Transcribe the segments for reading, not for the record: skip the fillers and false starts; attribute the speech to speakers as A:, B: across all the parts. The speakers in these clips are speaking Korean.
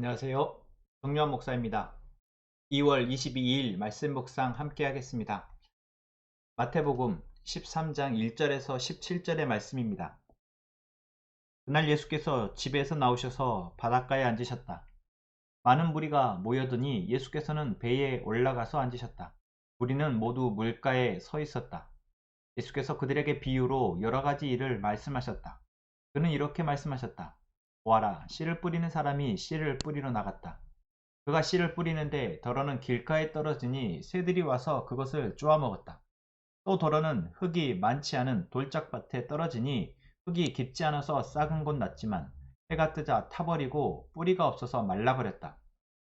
A: 안녕하세요. 정유한 목사입니다. 2월 22일 말씀 묵상 함께 하겠습니다. 마태복음 13장 1절에서 17절의 말씀입니다. 그날 예수께서 집에서 나오셔서 바닷가에 앉으셨다. 많은 무리가 모여드니 예수께서는 배에 올라가서 앉으셨다. 무리는 모두 물가에 서 있었다. 예수께서 그들에게 비유로 여러 가지 일을 말씀하셨다. 그는 이렇게 말씀하셨다. 보아라, 씨를 뿌리는 사람이 씨를 뿌리러 나갔다. 그가 씨를 뿌리는데 덜어는 길가에 떨어지니 새들이 와서 그것을 쪼아먹었다. 또 덜어는 흙이 많지 않은 돌짝밭에 떨어지니 흙이 깊지 않아서 싹은 곳 났지만 해가 뜨자 타버리고 뿌리가 없어서 말라버렸다.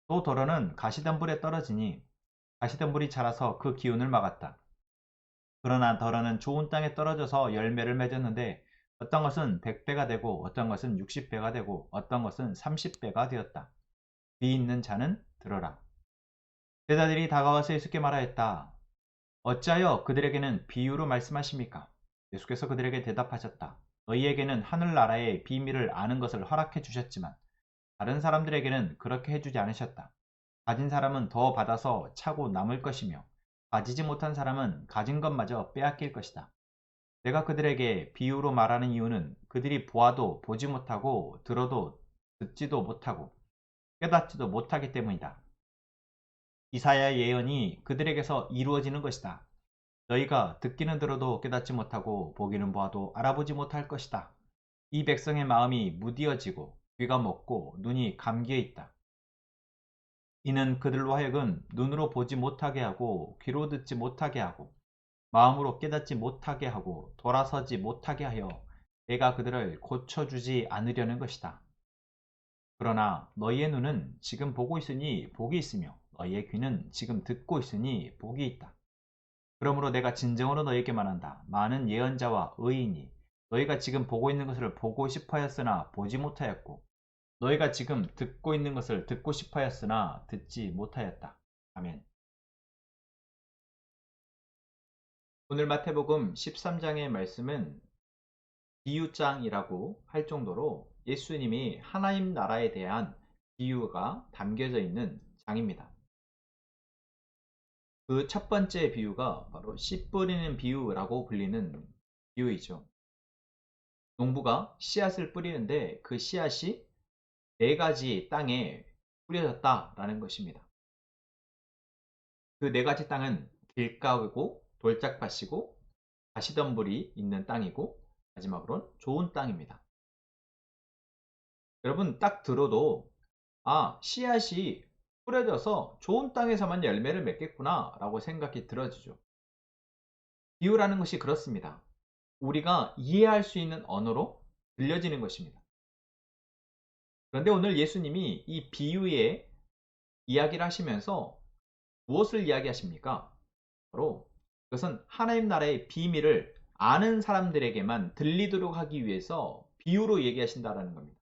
A: 또 덜어는 가시덤불에 떨어지니 가시덤불이 자라서 그 기운을 막았다. 그러나 덜어는 좋은 땅에 떨어져서 열매를 맺었는데 어떤 것은 100배가 되고 어떤 것은 60배가 되고 어떤 것은 30배가 되었다. 귀 있는 자는 들어라. 제자들이 다가와서 예수께 말하였다. 어찌하여 그들에게는 비유로 말씀하십니까? 예수께서 그들에게 대답하셨다. 너희에게는 하늘나라의 비밀을 아는 것을 허락해 주셨지만 다른 사람들에게는 그렇게 해주지 않으셨다. 가진 사람은 더 받아서 차고 남을 것이며 가지지 못한 사람은 가진 것마저 빼앗길 것이다. 내가 그들에게 비유로 말하는 이유는 그들이 보아도 보지 못하고 들어도 듣지도 못하고 깨닫지도 못하기 때문이다. 이사야의 예언이 그들에게서 이루어지는 것이다. 너희가 듣기는 들어도 깨닫지 못하고 보기는 보아도 알아보지 못할 것이다. 이 백성의 마음이 무디어지고 귀가 먹고 눈이 감기어 있다. 이는 그들로 하여금 눈으로 보지 못하게 하고 귀로 듣지 못하게 하고 마음으로 깨닫지 못하게 하고 돌아서지 못하게 하여 내가 그들을 고쳐주지 않으려는 것이다. 그러나 너희의 눈은 지금 보고 있으니 복이 있으며 너희의 귀는 지금 듣고 있으니 복이 있다. 그러므로 내가 진정으로 너희에게 말한다. 많은 예언자와 의인이 너희가 지금 보고 있는 것을 보고 싶어 하였으나 보지 못하였고 너희가 지금 듣고 있는 것을 듣고 싶어 하였으나 듣지 못하였다. 아멘. 오늘 마태복음 13장의 말씀은 비유장이라고 할 정도로 예수님이 하나님 나라에 대한 비유가 담겨져 있는 장입니다. 그 첫 번째 비유가 바로 씨 뿌리는 비유라고 불리는 비유이죠. 농부가 씨앗을 뿌리는데 그 씨앗이 네 가지 땅에 뿌려졌다라는 것입니다. 그 네 가지 땅은 길가고 돌짝밭이고 가시덤불이 있는 땅이고 마지막으로는 좋은 땅입니다. 여러분 딱 들어도 씨앗이 뿌려져서 좋은 땅에서만 열매를 맺겠구나 라고 생각이 들어지죠. 비유라는 것이 그렇습니다. 우리가 이해할 수 있는 언어로 들려지는 것입니다. 그런데 오늘 예수님이 이 비유의 이야기를 하시면서 무엇을 이야기하십니까? 바로 그것은 하나님 나라의 비밀을 아는 사람들에게만 들리도록 하기 위해서 비유로 얘기하신다라는 겁니다.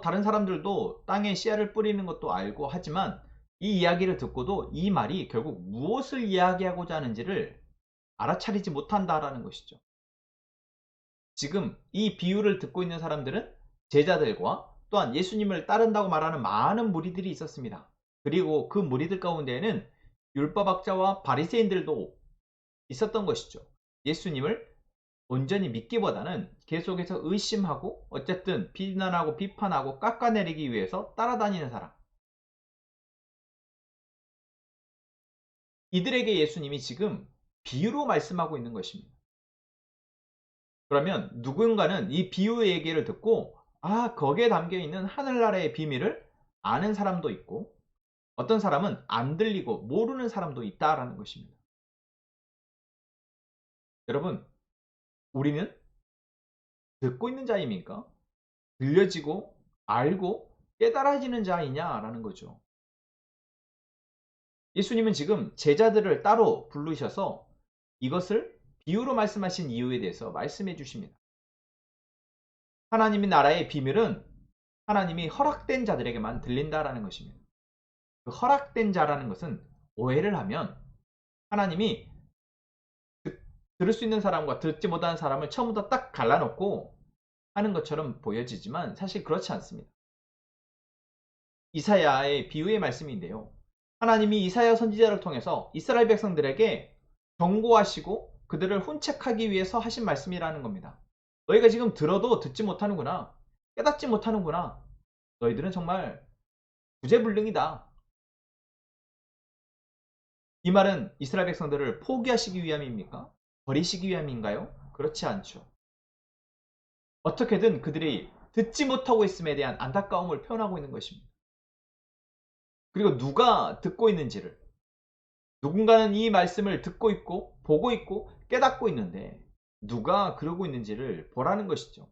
A: 다른 사람들도 땅에 씨앗을 뿌리는 것도 알고 하지만 이 이야기를 듣고도 이 말이 결국 무엇을 이야기하고자 하는지를 알아차리지 못한다라는 것이죠. 지금 이 비유를 듣고 있는 사람들은 제자들과 또한 예수님을 따른다고 말하는 많은 무리들이 있었습니다. 그리고 그 무리들 가운데에는 율법학자와 바리새인들도 있었던 것이죠. 예수님을 온전히 믿기보다는 계속해서 의심하고 어쨌든 비난하고 비판하고 깎아내리기 위해서 따라다니는 사람. 이들에게 예수님이 지금 비유로 말씀하고 있는 것입니다. 그러면 누군가는 이 비유의 얘기를 듣고 거기에 담겨 있는 하늘나라의 비밀을 아는 사람도 있고 어떤 사람은 안 들리고 모르는 사람도 있다라는 것입니다. 여러분, 우리는 듣고 있는 자입니까? 들려지고 알고 깨달아지는 자이냐라는 거죠. 예수님은 지금 제자들을 따로 부르셔서 이것을 비유로 말씀하신 이유에 대해서 말씀해 주십니다. 하나님의 나라의 비밀은 하나님이 허락된 자들에게만 들린다라는 것입니다. 그 허락된 자라는 것은 오해를 하면 하나님이 들을 수 있는 사람과 듣지 못하는 사람을 처음부터 딱 갈라놓고 하는 것처럼 보여지지만 사실 그렇지 않습니다. 이사야의 비유의 말씀인데요. 하나님이 이사야 선지자를 통해서 이스라엘 백성들에게 경고하시고 그들을 훈책하기 위해서 하신 말씀이라는 겁니다. 너희가 지금 들어도 듣지 못하는구나. 깨닫지 못하는구나. 너희들은 정말 구제불능이다. 이 말은 이스라엘 백성들을 포기하시기 위함입니까? 버리시기 위함인가요? 그렇지 않죠. 어떻게든 그들이 듣지 못하고 있음에 대한 안타까움을 표현하고 있는 것입니다. 그리고 누가 듣고 있는지를, 누군가는 이 말씀을 듣고 있고 보고 있고 깨닫고 있는데 누가 그러고 있는지를 보라는 것이죠.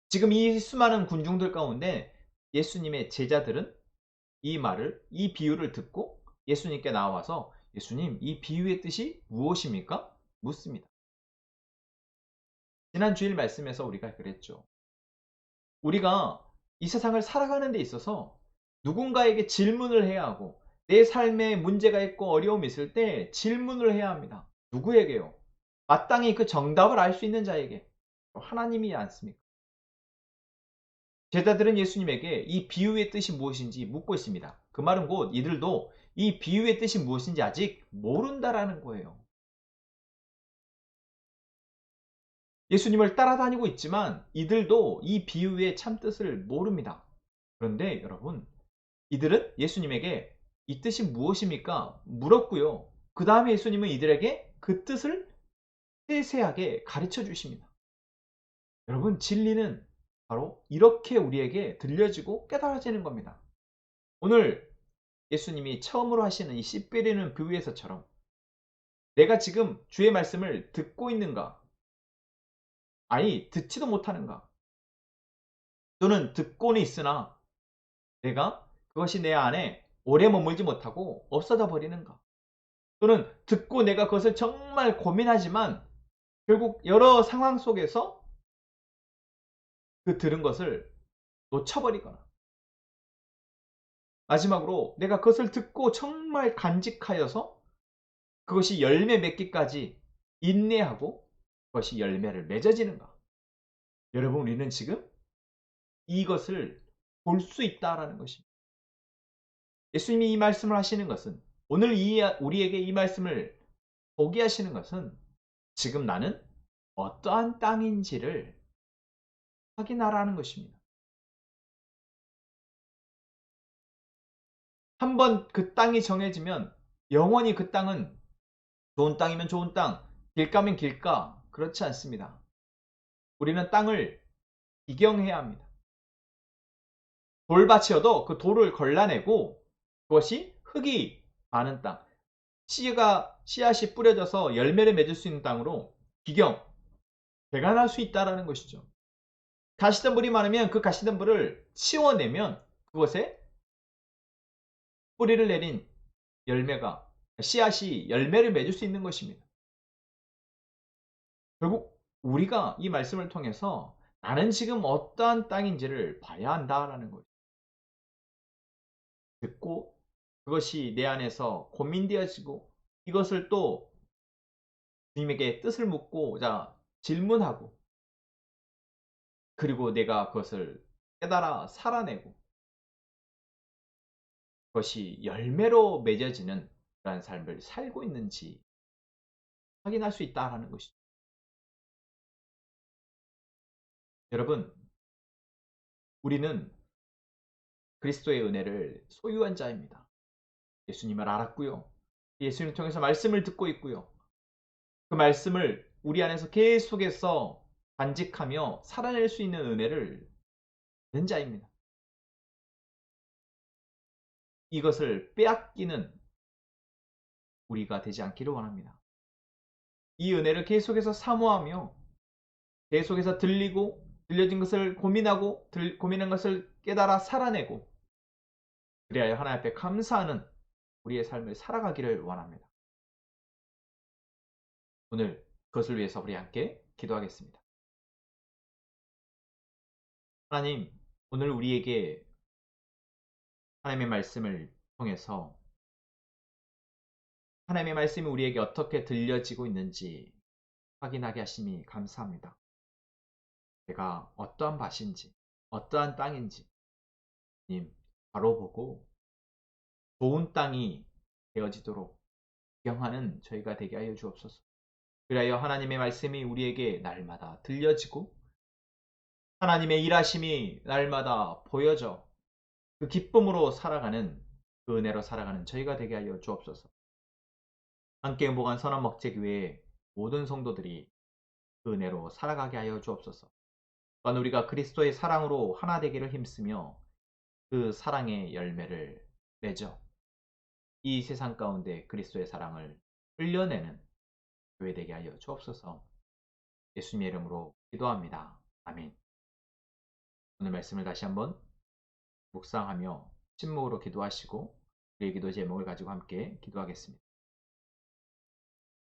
A: 지금 이 수많은 군중들 가운데 예수님의 제자들은 이 말을, 이 비유를 듣고 예수님께 나와서 예수님, 이 비유의 뜻이 무엇입니까? 묻습니다. 지난 주일 말씀에서 우리가 그랬죠. 우리가 이 세상을 살아가는 데 있어서 누군가에게 질문을 해야 하고 내 삶에 문제가 있고 어려움이 있을 때 질문을 해야 합니다. 누구에게요? 마땅히 그 정답을 알 수 있는 자에게. 하나님이지 않습니까? 제자들은 예수님에게 이 비유의 뜻이 무엇인지 묻고 있습니다. 그 말은 곧 이들도 이 비유의 뜻이 무엇인지 아직 모른다라는 거예요. 예수님을 따라다니고 있지만 이들도 이 비유의 참뜻을 모릅니다. 그런데 여러분, 이들은 예수님에게 이 뜻이 무엇입니까? 물었고요. 그 다음에 예수님은 이들에게 그 뜻을 세세하게 가르쳐 주십니다. 여러분, 진리는 바로 이렇게 우리에게 들려지고 깨달아지는 겁니다. 오늘 예수님이 처음으로 하시는 이 씨 뿌리는 비유에서처럼 내가 지금 주의 말씀을 듣고 있는가? 아니, 듣지도 못하는가? 또는 듣고는 있으나 내가 그것이 내 안에 오래 머물지 못하고 없어져 버리는가? 또는 듣고 내가 그것을 정말 고민하지만 결국 여러 상황 속에서 그 들은 것을 놓쳐버리거나 마지막으로 내가 그것을 듣고 정말 간직하여서 그것이 열매 맺기까지 인내하고 그것이 열매를 맺어지는가? 여러분, 우리는 지금 이것을 볼 수 있다라는 것입니다. 예수님이 이 말씀을 하시는 것은 오늘 우리에게 이 말씀을 보게 하시는 것은 지금 나는 어떠한 땅인지를 확인하라는 것입니다. 한번 그 땅이 정해지면 영원히 그 땅은 좋은 땅이면 좋은 땅, 길가면 길가, 그렇지 않습니다. 우리는 땅을 비경해야 합니다. 돌밭이어도 그 돌을 걸러내고 그것이 흙이 많은 땅, 씨앗이 뿌려져서 열매를 맺을 수 있는 땅으로 비경, 배관할 수 있다는 것이죠. 가시덤불이 많으면 그 가시덤불을 치워내면 그것에 뿌리를 내린 열매가, 씨앗이 열매를 맺을 수 있는 것입니다. 결국 우리가 이 말씀을 통해서 나는 지금 어떠한 땅인지를 봐야 한다라는 거죠. 듣고 그것이 내 안에서 고민되어지고 이것을 또 주님에게 뜻을 묻고자 질문하고 그리고 내가 그것을 깨달아 살아내고 그것이 열매로 맺어지는 그런 삶을 살고 있는지 확인할 수 있다는 것이죠. 여러분, 우리는 그리스도의 은혜를 소유한 자입니다. 예수님을 알았고요. 예수님을 통해서 말씀을 듣고 있고요. 그 말씀을 우리 안에서 계속해서 간직하며 살아낼 수 있는 은혜를 받은 자입니다. 이것을 빼앗기는 우리가 되지 않기를 원합니다. 이 은혜를 계속해서 사모하며 계속해서 들려진 것을 고민하고 고민한 것을 깨달아 살아내고 그래야 하나님 앞에 감사하는 우리의 삶을 살아가기를 원합니다. 오늘 그것을 위해서 우리 함께 기도하겠습니다. 하나님, 오늘 우리에게 하나님의 말씀을 통해서 하나님의 말씀이 우리에게 어떻게 들려지고 있는지 확인하게 하심이 감사합니다. 내가 어떠한 밭인지, 어떠한 땅인지, 님 바로 보고 좋은 땅이 되어지도록 구경하는 저희가 되게 하여 주옵소서. 그리하여 하나님의 말씀이 우리에게 날마다 들려지고 하나님의 일하심이 날마다 보여져 그 기쁨으로 살아가는, 그 은혜로 살아가는 저희가 되게 하여 주옵소서. 함께 행복한 선한목재교회의 모든 성도들이 그 은혜로 살아가게 하여 주옵소서. 또한 우리가 그리스도의 사랑으로 하나 되기를 힘쓰며 그 사랑의 열매를 맺어 이 세상 가운데 그리스도의 사랑을 흘려내는 교회 되게 하여 주옵소서. 예수님의 이름으로 기도합니다. 아멘. 오늘 말씀을 다시 한번 묵상하며 침묵으로 기도하시고 우리의 기도 제목을 가지고 함께 기도하겠습니다.